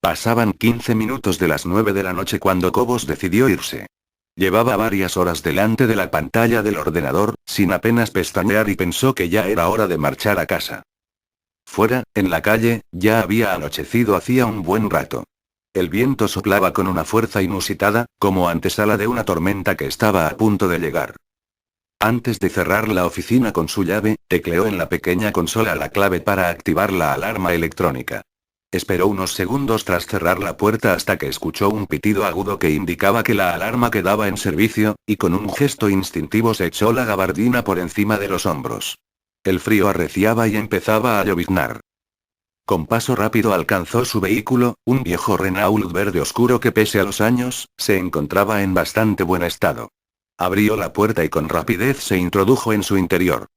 Pasaban 15 minutos de las 9 de la noche cuando Cobos decidió irse. Llevaba varias horas delante de la pantalla del ordenador, sin apenas pestañear y pensó que ya era hora de marchar a casa. Fuera, en la calle, ya había anochecido hacía un buen rato. El viento soplaba con una fuerza inusitada, como antesala de una tormenta que estaba a punto de llegar. Antes de cerrar la oficina con su llave, tecleó en la pequeña consola la clave para activar la alarma electrónica. Esperó unos segundos tras cerrar la puerta hasta que escuchó un pitido agudo que indicaba que la alarma quedaba en servicio, y con un gesto instintivo se echó la gabardina por encima de los hombros. El frío arreciaba y empezaba a lloviznar. Con paso rápido alcanzó su vehículo, un viejo Renault verde oscuro que pese a los años, se encontraba en bastante buen estado. Abrió la puerta y con rapidez se introdujo en su interior.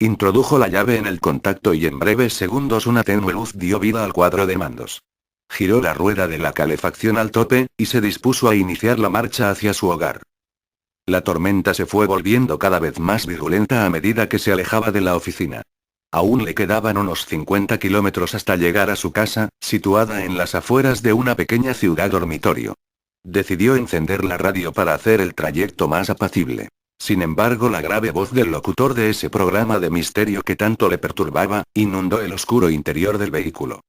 Introdujo la llave en el contacto y en breves segundos una tenue luz dio vida al cuadro de mandos. Giró la rueda de la calefacción al tope, y se dispuso a iniciar la marcha hacia su hogar. La tormenta se fue volviendo cada vez más virulenta a medida que se alejaba de la oficina. Aún le quedaban unos 50 kilómetros hasta llegar a su casa, situada en las afueras de una pequeña ciudad dormitorio. Decidió encender la radio para hacer el trayecto más apacible. Sin embargo, la grave voz del locutor de ese programa de misterio que tanto le perturbaba, inundó el oscuro interior del vehículo.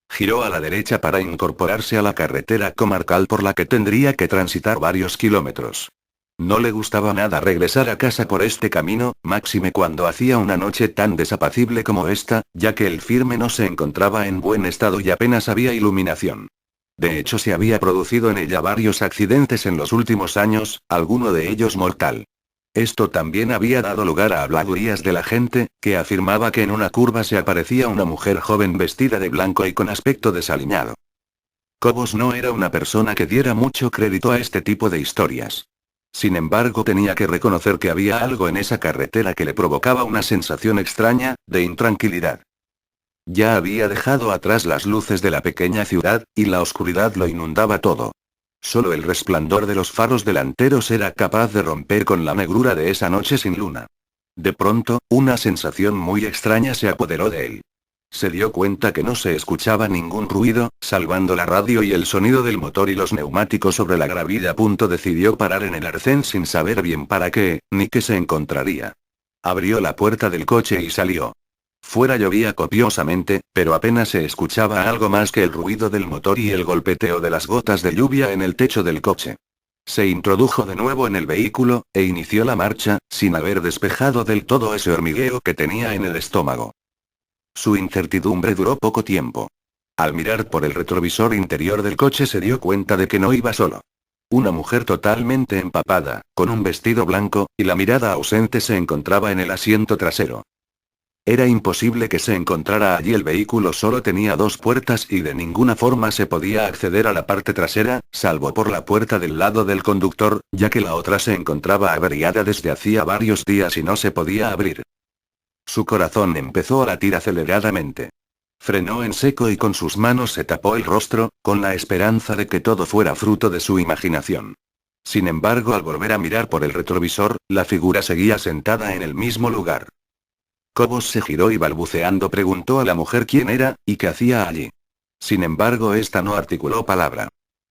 Giró a la derecha para incorporarse a la carretera comarcal por la que tendría que transitar varios kilómetros. No le gustaba nada regresar a casa por este camino, máxime cuando hacía una noche tan desapacible como esta, ya que el firme no se encontraba en buen estado y apenas había iluminación. De hecho, se había producido en ella varios accidentes en los últimos años, alguno de ellos mortal. Esto también había dado lugar a habladurías de la gente, que afirmaba que en una curva se aparecía una mujer joven vestida de blanco y con aspecto desaliñado. Cobos no era una persona que diera mucho crédito a este tipo de historias. Sin embargo, tenía que reconocer que había algo en esa carretera que le provocaba una sensación extraña, de intranquilidad. Ya había dejado atrás las luces de la pequeña ciudad, y la oscuridad lo inundaba todo. Solo el resplandor de los faros delanteros era capaz de romper con la negrura de esa noche sin luna. De pronto, una sensación muy extraña se apoderó de él. Se dio cuenta que no se escuchaba ningún ruido, salvando la radio y el sonido del motor y los neumáticos sobre la gravilla. Decidió parar en el arcén sin saber bien para qué, ni qué se encontraría. Abrió la puerta del coche y salió. Fuera llovía copiosamente, pero apenas se escuchaba algo más que el ruido del motor y el golpeteo de las gotas de lluvia en el techo del coche. Se introdujo de nuevo en el vehículo, e inició la marcha, sin haber despejado del todo ese hormigueo que tenía en el estómago. Su incertidumbre duró poco tiempo. Al mirar por el retrovisor interior del coche se dio cuenta de que no iba solo. Una mujer totalmente empapada, con un vestido blanco, y la mirada ausente se encontraba en el asiento trasero. Era imposible que se encontrara allí. El vehículo solo tenía dos puertas y de ninguna forma se podía acceder a la parte trasera, salvo por la puerta del lado del conductor, ya que la otra se encontraba averiada desde hacía varios días y no se podía abrir. Su corazón empezó a latir aceleradamente. Frenó en seco y con sus manos se tapó el rostro, con la esperanza de que todo fuera fruto de su imaginación. Sin embargo, al volver a mirar por el retrovisor, la figura seguía sentada en el mismo lugar. Cobos se giró y balbuceando preguntó a la mujer quién era, y qué hacía allí. Sin embargo, esta no articuló palabra.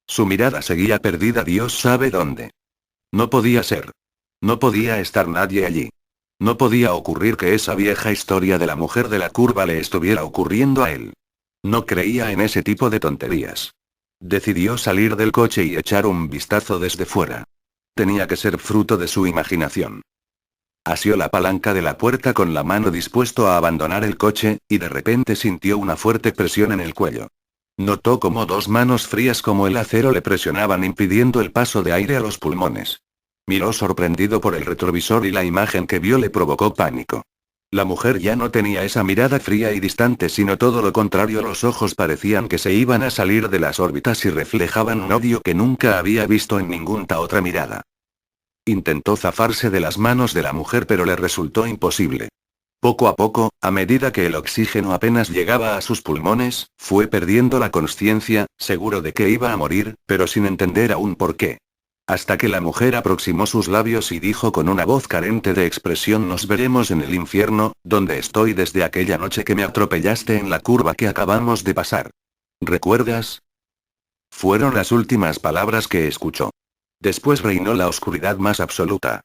Su mirada seguía perdida Dios sabe dónde. No podía ser. No podía estar nadie allí. No podía ocurrir que esa vieja historia de la mujer de la curva le estuviera ocurriendo a él. No creía en ese tipo de tonterías. Decidió salir del coche y echar un vistazo desde fuera. Tenía que ser fruto de su imaginación. Asió la palanca de la puerta con la mano dispuesto a abandonar el coche, y de repente sintió una fuerte presión en el cuello. Notó como dos manos frías como el acero le presionaban impidiendo el paso de aire a los pulmones. Miró sorprendido por el retrovisor y la imagen que vio le provocó pánico. La mujer ya no tenía esa mirada fría y distante, sino todo lo contrario. Los ojos parecían que se iban a salir de las órbitas y reflejaban un odio que nunca había visto en ninguna otra mirada. Intentó zafarse de las manos de la mujer pero le resultó imposible. Poco a poco, a medida que el oxígeno apenas llegaba a sus pulmones, fue perdiendo la consciencia, seguro de que iba a morir, pero sin entender aún por qué. Hasta que la mujer aproximó sus labios y dijo con una voz carente de expresión: nos veremos en el infierno, donde estoy desde aquella noche que me atropellaste en la curva que acabamos de pasar. ¿Recuerdas? Fueron las últimas palabras que escuchó. Después reinó la oscuridad más absoluta.